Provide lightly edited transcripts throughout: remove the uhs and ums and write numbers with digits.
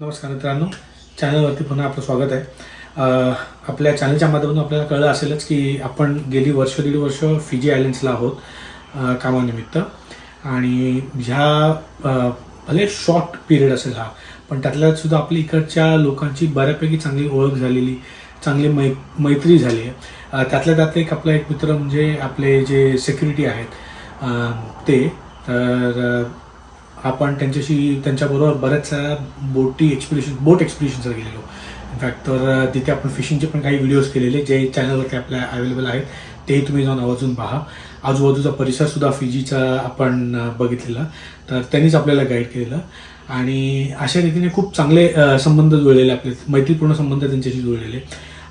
नमस्कार मित्रांनो, चॅनलवरती पुन्हा आपलं स्वागत आहे. आपल्या चॅनलच्या माध्यमातून आपल्याला कळलं असेलच की आपण गेली दीड वर्ष फिजी आयलँड्सला आहोत कामानिमित्त. आणि ह्या भले शॉर्ट पिरियड असेल हा, पण त्यातल्यात सुद्धा आपली इकडच्या लोकांची बऱ्यापैकी चांगली ओळख झालेली, चांगली मैत्री झाली आहे. त्यातल्या त्यात एक मित्र म्हणजे आपले जे सिक्युरिटी आहेत ते. तर आपण त्यांच्याबरोबर बऱ्याचशा बोट एक्सपिडिशनवर गेलेलो. इनफॅक्ट तर तिथे आपण फिशिंगचे पण काही व्हिडिओज केलेले जे चॅनलवरती आपल्या अवेलेबल आहेत, तेही तुम्ही जाऊन आवर्जून पहा. आजूबाजूचा परिसरसुद्धा फिजीचा आपण बघितलेला, तर त्यांनीच आपल्याला गाईड केलेलं. आणि अशा रीतीने खूप चांगले संबंध जुळलेले, आपले मैत्रीपूर्ण संबंध त्यांच्याशी जुळलेले.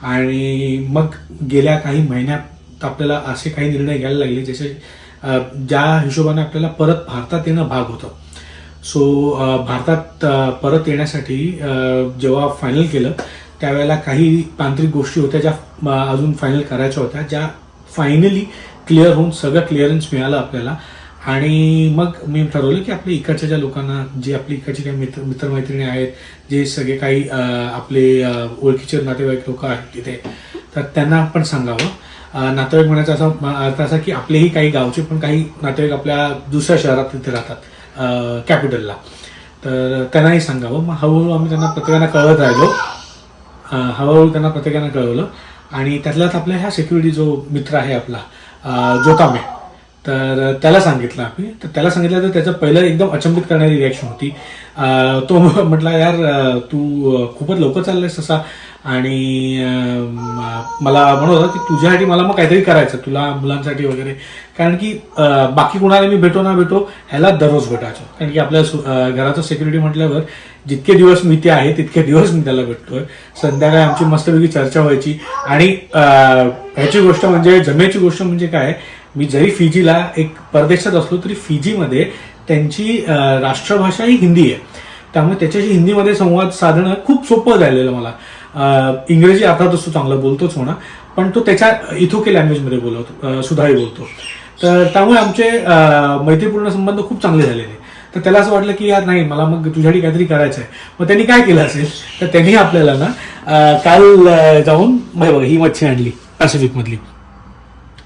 आणि मग गेल्या काही महिन्यात आपल्याला असे काही निर्णय घ्यायला लागले जसे ज्या हिशोबाने आपल्याला परत भारतात येणं भाग होतं. सो भारतात परत येण्यासाठी जेव्हा फायनल केलं त्यावेळेला काही तांत्रिक गोष्टी होत्या ज्या अजून फायनल करायच्या होत्या, ज्या फायनली क्लिअर होऊन सगळं क्लिअरन्स मिळालं आपल्याला. आणि मग मी ठरवलं की आपल्या इकडच्या ज्या लोकांना, जे आपली इकडचे काही मित्रमैत्रिणी आहेत, जे सगळे काही आपले ओळखीचे नातेवाईक लोक आहेत तिथे, तर त्यांना आपण सांगावं. नातेवाईक म्हणायचा असा अर्थ असा की आपलेही काही गावचे पण काही नातेवाईक आपल्या दुसऱ्या शहरात तिथे राहतात, कॅपिटलला, तर त्यांनाही सांगावं. मग हळूहळू आम्ही त्यांना प्रत्येकानं कळवत राहिलो, कळवलं. आणि त्यातल्यात आपल्या ह्या सिक्युरिटी जो मित्र आहे आपला जोतामे, तर त्याला सांगितलं आम्ही. तर त्याला सांगितलं तर त्याचं पहिलं एकदम अचंबित करणारी रिॲक्शन होती. तो म्हटला, यार तू खूपच लवकर चाललायस तसा, आणि मला म्हणत होता की तुझ्यासाठी मला मग काहीतरी करायचं, तुला मुलांसाठी वगैरे. कारण की बाकी कोणाला मी भेटो ना भेटो, ह्याला दररोज भेटायचो. कारण की आपल्या घराचं सिक्युरिटी म्हटल्यावर जितके दिवस मी ते आहे तितके दिवस मी त्याला भेटतोय. संध्याकाळी आमची मस्तपैकी चर्चा व्हायची. आणि ह्याची गोष्ट म्हणजे, जमेची गोष्ट म्हणजे काय, मी जरी फिजीला एक परदेशात असलो तरी फिजीमध्ये त्यांची राष्ट्रभाषा ही हिंदी आहे. त्यामुळे त्याच्याशी हिंदीमध्ये संवाद साधणं खूप सोपं झालेलं मला. इंग्रजी अर्थातच तो चांगला बोलतोच म्हणा, पण तो त्याच्या इथोके लँग्वेजमध्ये सुद्धाही बोलतो. तर त्यामुळे आमचे मैत्रीपूर्ण संबंध खूप चांगले झालेले. तर त्याला असं वाटलं की यार नाही, मला मग तुझ्यासाठी काहीतरी करायचं आहे. मग त्यांनी काय केलं असेल, तर त्यांनी आपल्याला ना काल जाऊन बघा ही मच्छी आणली, पॅसिफिक मधली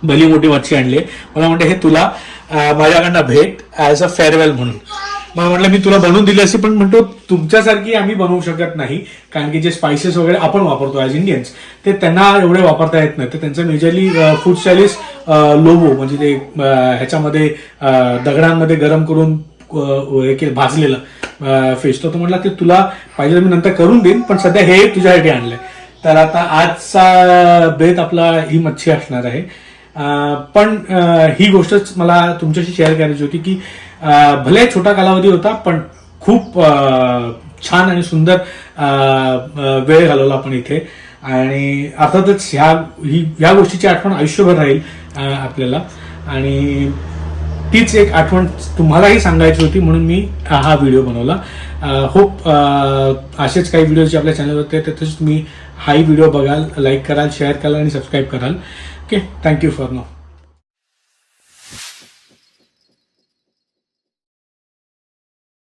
भली मोठी मच्छी आणली. मला म्हणते हे तुला माझ्याकडनं भेट ॲज अ फेअरवेल म्हणून. मग म्हटलं मी तुला बनवून दिली असे, पण म्हणतो तुमच्यासारखी आम्ही बनवू शकत नाही, कारण की जे स्पायसेस वगैरे आपण वापरतो ॲज इंडियन्स, ते त्यांना एवढे वापरता येत नाही. तर त्यांचं मेजरली फूड स्टाईल लोबो, म्हणजे ते ह्याच्यामध्ये दगडांमध्ये गरम करून भाजलेलं फिश. तो म्हटला ते तुला पाहिजे मी नंतर करून देईन, पण सध्या हे तुझ्यासाठी आणलंय. तर आता आजचा बेत आपला ही मच्छी असणार आहे. पण ही गोष्टच मला तुमच्याशी शेअर करायची होती की भले छोटा कालावधी होता, पण खूप छान आणि सुंदर वेळ घालवला आपण इथे. आणि अर्थातच ह्या गोष्टीची आठवण आयुष्यभर राहील आपल्याला. आणि तीच एक आठवण तुम्हालाही सांगायची होती, म्हणून मी हा व्हिडिओ बनवला. होप असेच काही व्हिडिओ जे आपल्या चॅनलवरती आहेत त्यातच तुम्ही हाही व्हिडिओ बघाल, लाईक कराल, शेअर कराल आणि सबस्क्राईब कराल. Okay, thank you for now.